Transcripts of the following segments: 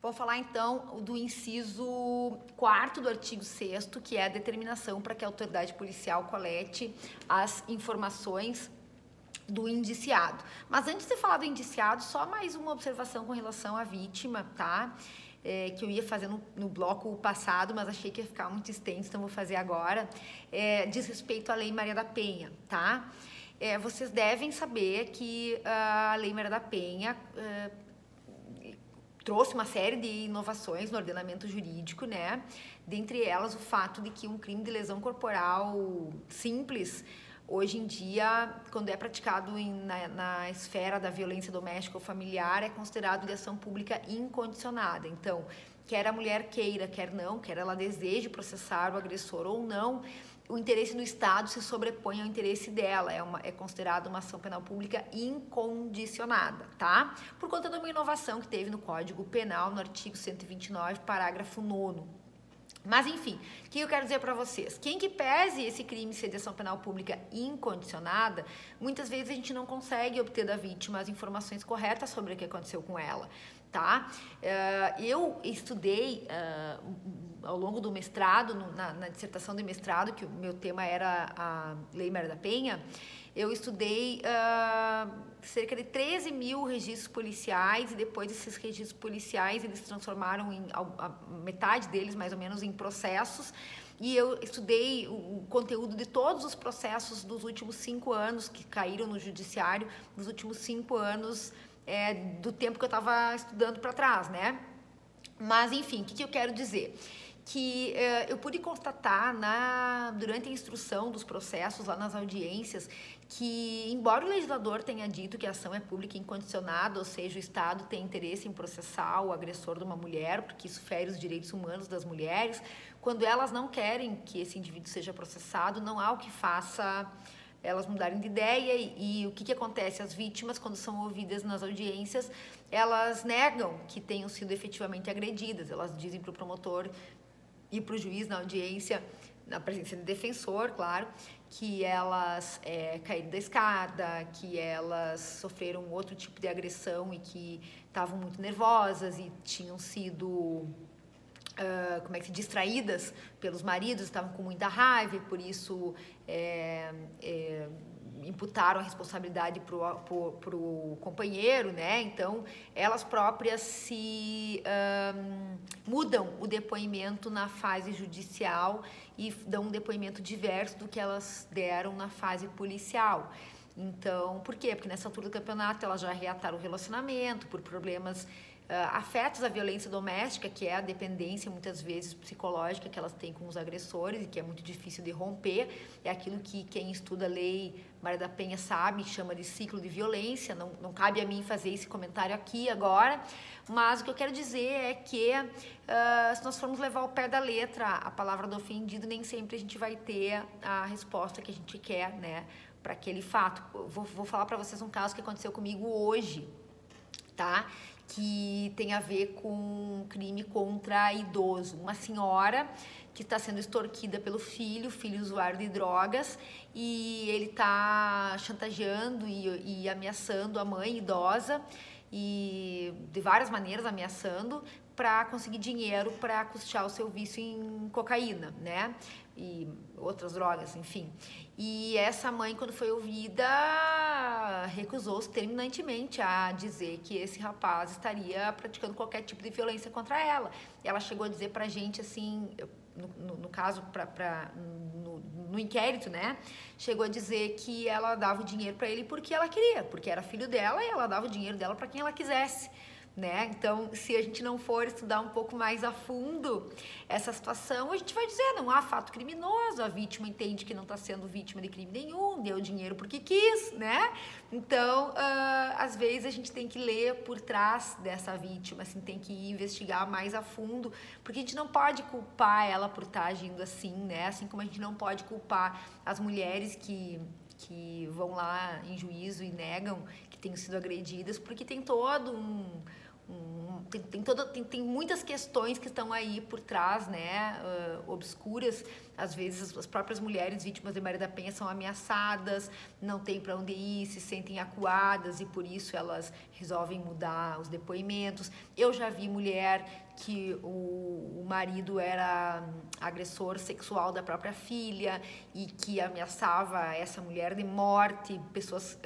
Vou falar então do inciso 4º do artigo 6º, que é a determinação para que a autoridade policial colete as informações do indiciado. Mas antes de falar do indiciado, só mais uma observação com relação à vítima, tá? Que eu ia fazer no bloco passado, mas achei que ia ficar muito extenso, então vou fazer agora. Diz respeito à Lei Maria da Penha, tá? Vocês devem saber que a Lei Maria da Penha trouxe uma série de inovações no ordenamento jurídico, né? Dentre elas, o fato de que um crime de lesão corporal simples, hoje em dia, quando é praticado na esfera da violência doméstica ou familiar, é considerado de ação pública incondicionada. Então, quer a mulher queira, quer não, quer ela deseje processar o agressor ou não, o interesse do Estado se sobrepõe ao interesse dela, é considerado uma ação penal pública incondicionada, tá? Por conta de uma inovação que teve no Código Penal, no artigo 129, parágrafo 9º. Mas, enfim, o que eu quero dizer para vocês? Quem que pese esse crime ser de ação penal pública incondicionada, muitas vezes a gente não consegue obter da vítima as informações corretas sobre o que aconteceu com ela, tá? Eu estudei ao longo do mestrado, na dissertação de mestrado, que o meu tema era a Lei Maria da Penha, eu estudei cerca de 13 mil registros policiais, e depois desses registros policiais eles se transformaram metade deles mais ou menos em processos, e eu estudei o conteúdo de todos os processos dos últimos 5 anos que caíram no judiciário, dos últimos 5 anos do tempo que eu estava estudando para trás, né? Mas enfim, o que eu quero dizer? Que eu pude constatar durante a instrução dos processos lá nas audiências que, embora o legislador tenha dito que a ação é pública incondicionada, ou seja, o Estado tem interesse em processar o agressor de uma mulher, porque isso fere os direitos humanos das mulheres, quando elas não querem que esse indivíduo seja processado, não há o que faça elas mudarem de ideia. E o que acontece? As vítimas, quando são ouvidas nas audiências, elas negam que tenham sido efetivamente agredidas, elas dizem para o promotor e para o juiz na audiência, na presença do defensor, claro, que elas caíram da escada, que elas sofreram outro tipo de agressão e que estavam muito nervosas e tinham sido distraídas pelos maridos, estavam com muita raiva e por isso imputaram a responsabilidade para o companheiro, né? Então, elas próprias mudam o depoimento na fase judicial e dão um depoimento diverso do que elas deram na fase policial. Então, por quê? Porque nessa altura do campeonato elas já reataram o relacionamento por problemas afetos à violência doméstica, que é a dependência, muitas vezes, psicológica que elas têm com os agressores e que é muito difícil de romper. É aquilo que quem estuda a Lei Maria da Penha sabe, chama de ciclo de violência. Não cabe a mim fazer esse comentário aqui agora, mas o que eu quero dizer é que se nós formos levar ao pé da letra a palavra do ofendido, nem sempre a gente vai ter a resposta que a gente quer, né, para aquele fato. Vou falar para vocês um caso que aconteceu comigo hoje, tá? Que tem a ver com um crime contra idoso. Uma senhora que está sendo extorquida pelo filho, usuário de drogas, e ele está chantageando e ameaçando a mãe idosa, e de várias maneiras ameaçando, para conseguir dinheiro para custear o seu vício em cocaína, né? E outras drogas, enfim. E essa mãe, quando foi ouvida, recusou-se terminantemente a dizer que esse rapaz estaria praticando qualquer tipo de violência contra ela. Ela chegou a dizer pra gente, assim, no caso, no inquérito, né? Chegou a dizer que ela dava o dinheiro para ele porque ela queria, porque era filho dela e ela dava o dinheiro dela para quem ela quisesse, né? Então, se a gente não for estudar um pouco mais a fundo essa situação, a gente vai dizer, não há fato criminoso, a vítima entende que não está sendo vítima de crime nenhum, deu dinheiro porque quis, né? Então, às vezes a gente tem que ler por trás dessa vítima, assim, tem que investigar mais a fundo, porque a gente não pode culpar ela por estar agindo assim, né? Assim como a gente não pode culpar as mulheres que vão lá em juízo e negam que tenham sido agredidas, porque tem todo tem muitas questões que estão aí por trás, né, obscuras. Às vezes as próprias mulheres vítimas de Maria da Penha são ameaçadas, não tem para onde ir, se sentem acuadas e por isso elas resolvem mudar os depoimentos. Eu já vi mulher que o marido era agressor sexual da própria filha e que ameaçava essa mulher de morte, pessoas,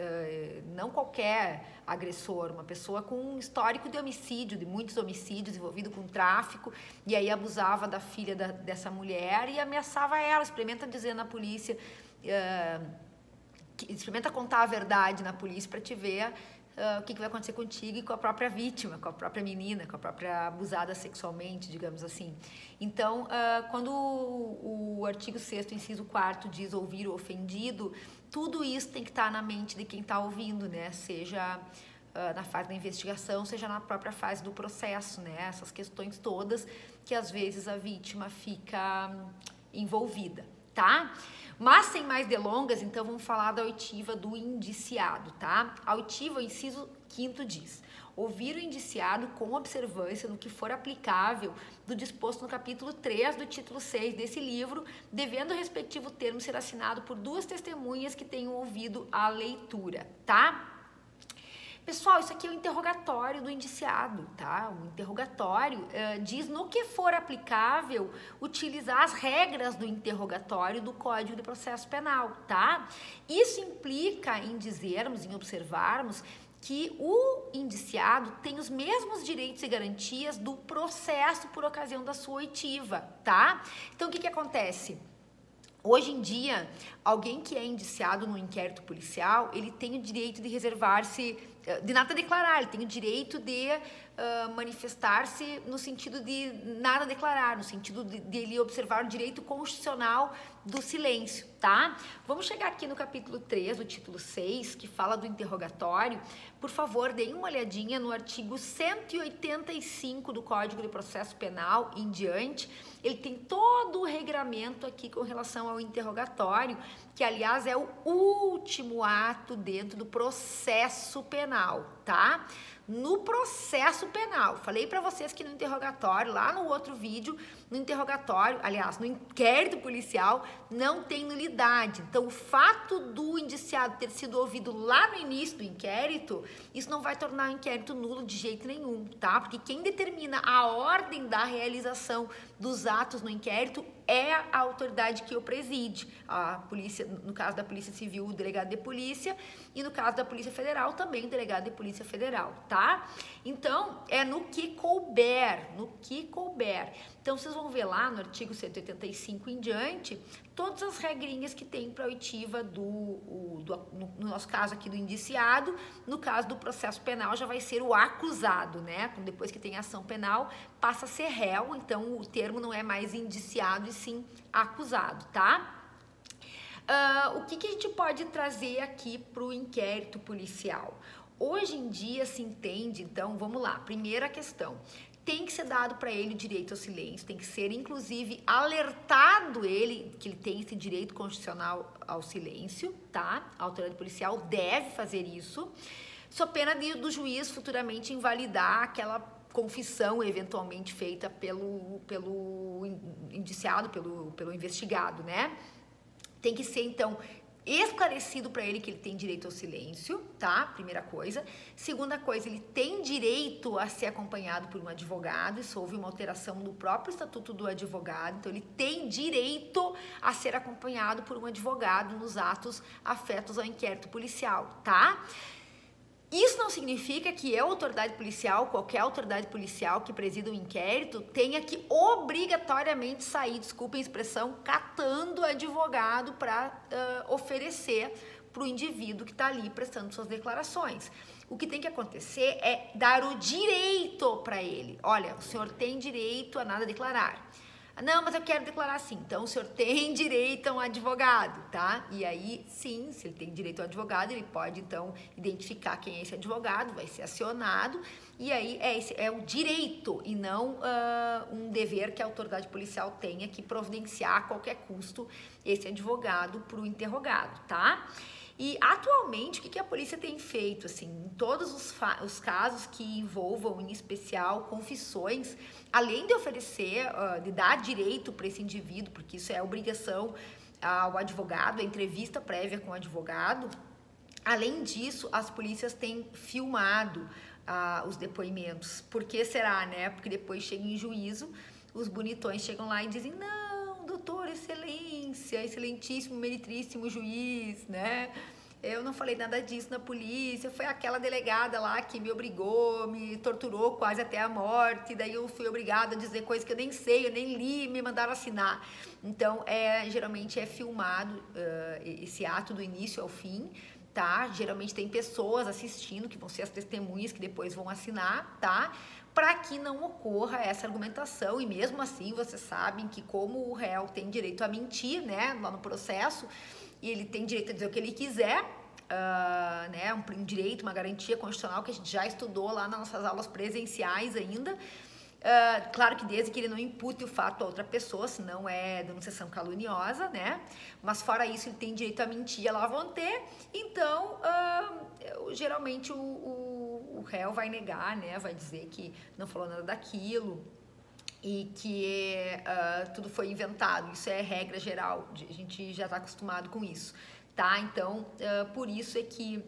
não qualquer agressor, uma pessoa com um histórico de homicídio, de muitos homicídios, envolvido com tráfico, e aí abusava da filha dessa mulher e ameaçava ela. Experimenta dizer na polícia, experimenta contar a verdade na polícia para te ver o que vai acontecer contigo e com a própria vítima, com a própria menina, com a própria abusada sexualmente, digamos assim. Então, quando o artigo 6º, inciso 4º diz ouvir o ofendido, tudo isso tem que estar na mente de quem está ouvindo, né? Seja na fase da investigação, seja na própria fase do processo, né? Essas questões todas que às vezes a vítima fica envolvida, tá? Mas sem mais delongas, então vamos falar da oitiva do indiciado, tá? A oitiva, o inciso 5º diz: ouvir o indiciado com observância no que for aplicável do disposto no capítulo 3 do título 6 desse livro, devendo o respectivo termo ser assinado por 2 testemunhas que tenham ouvido a leitura, tá? Pessoal, isso aqui é o interrogatório do indiciado, tá? O interrogatório diz no que for aplicável utilizar as regras do interrogatório do Código de Processo Penal, tá? Isso implica em dizermos, em observarmos que o indiciado tem os mesmos direitos e garantias do processo por ocasião da sua oitiva, tá? Então, o que acontece? Hoje em dia, alguém que é indiciado no inquérito policial, ele tem o direito de reservar-se, de nada declarar, ele tem o direito de manifestar-se no sentido de nada declarar, no sentido de ele observar o direito constitucional do silêncio, tá? Vamos chegar aqui no capítulo 3 do título 6, que fala do interrogatório. Por favor, deem uma olhadinha no artigo 185 do Código de Processo Penal em diante. Ele tem todo o regramento aqui com relação ao interrogatório, que aliás é o último ato dentro do processo penal, tá? No processo penal, falei para vocês que no interrogatório, lá no outro vídeo, no interrogatório, aliás, no inquérito policial, não tem nulidade. Então, o fato do indiciado ter sido ouvido lá no início do inquérito, isso não vai tornar o inquérito nulo de jeito nenhum, tá? Porque quem determina a ordem da realização dos atos no inquérito é a autoridade que o preside. A polícia, no caso da Polícia Civil, o delegado de polícia, e no caso da Polícia Federal, também o delegado de Polícia Federal, tá? Então, é no que couber, no que couber. Então, vocês vão ver lá no artigo 185 em diante, todas as regrinhas que tem para a oitiva no nosso caso aqui do indiciado. No caso do processo penal já vai ser o acusado, né? Depois que tem ação penal, passa a ser réu, então o termo não é mais indiciado e sim acusado, tá? O que a gente pode trazer aqui para o inquérito policial? Hoje em dia se entende, então, vamos lá, primeira questão, tem que ser dado para ele o direito ao silêncio, tem que ser, inclusive, alertado ele que ele tem esse direito constitucional ao silêncio, tá? A autoridade policial deve fazer isso, sob pena do juiz futuramente invalidar aquela confissão eventualmente feita pelo indiciado, pelo investigado, né? Tem que ser, então, esclarecido para ele que ele tem direito ao silêncio, tá? Primeira coisa. Segunda coisa, ele tem direito a ser acompanhado por um advogado. Isso houve uma alteração no próprio Estatuto do Advogado. Então, ele tem direito a ser acompanhado por um advogado nos atos afetos ao inquérito policial, tá? Isso não significa que a autoridade policial, qualquer autoridade policial que presida um inquérito, tenha que obrigatoriamente sair, desculpem a expressão, catando advogado para oferecer para o indivíduo que está ali prestando suas declarações. O que tem que acontecer é dar o direito para ele. Olha, o senhor tem direito a nada declarar. Não, mas eu quero declarar sim. Então, o senhor tem direito a um advogado, tá? E aí, sim, se ele tem direito a um advogado, ele pode, então, identificar quem é esse advogado, vai ser acionado. E aí, é o direito e não um dever que a autoridade policial tenha que providenciar a qualquer custo esse advogado para o interrogado, tá? E atualmente, o que a polícia tem feito, assim, em todos os casos que envolvam, em especial, confissões, além de oferecer, de dar direito para esse indivíduo, porque isso é obrigação ao advogado, a entrevista prévia com o advogado, além disso, as polícias têm filmado os depoimentos. Por que será, né? Porque depois chega em juízo, os bonitões chegam lá e dizem, não, doutor, excelência, excelentíssimo, meritríssimo juiz, né? Eu não falei nada disso na polícia, foi aquela delegada lá que me obrigou, me torturou quase até a morte, daí eu fui obrigada a dizer coisas que eu nem sei, eu nem li, me mandaram assinar. Então, geralmente é filmado esse ato do início ao fim, tá? Geralmente tem pessoas assistindo, que vão ser as testemunhas que depois vão assinar, tá? Para que não ocorra essa argumentação, e mesmo assim vocês sabem que como o réu tem direito a mentir, né, lá no processo, e ele tem direito a dizer o que ele quiser, né, um direito, uma garantia constitucional que a gente já estudou lá nas nossas aulas presenciais ainda. Claro que desde que ele não impute o fato a outra pessoa, senão é denunciação caluniosa, né? Mas fora isso, ele tem direito a mentir, ela vão ter. Então, geralmente o réu vai negar, né? Vai dizer que não falou nada daquilo e que tudo foi inventado. Isso é regra geral, a gente já está acostumado com isso, tá? Então, por isso é que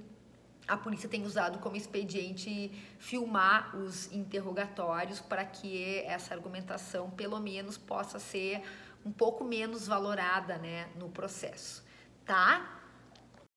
a polícia tem usado como expediente filmar os interrogatórios para que essa argumentação, pelo menos, possa ser um pouco menos valorada, né, no processo, tá?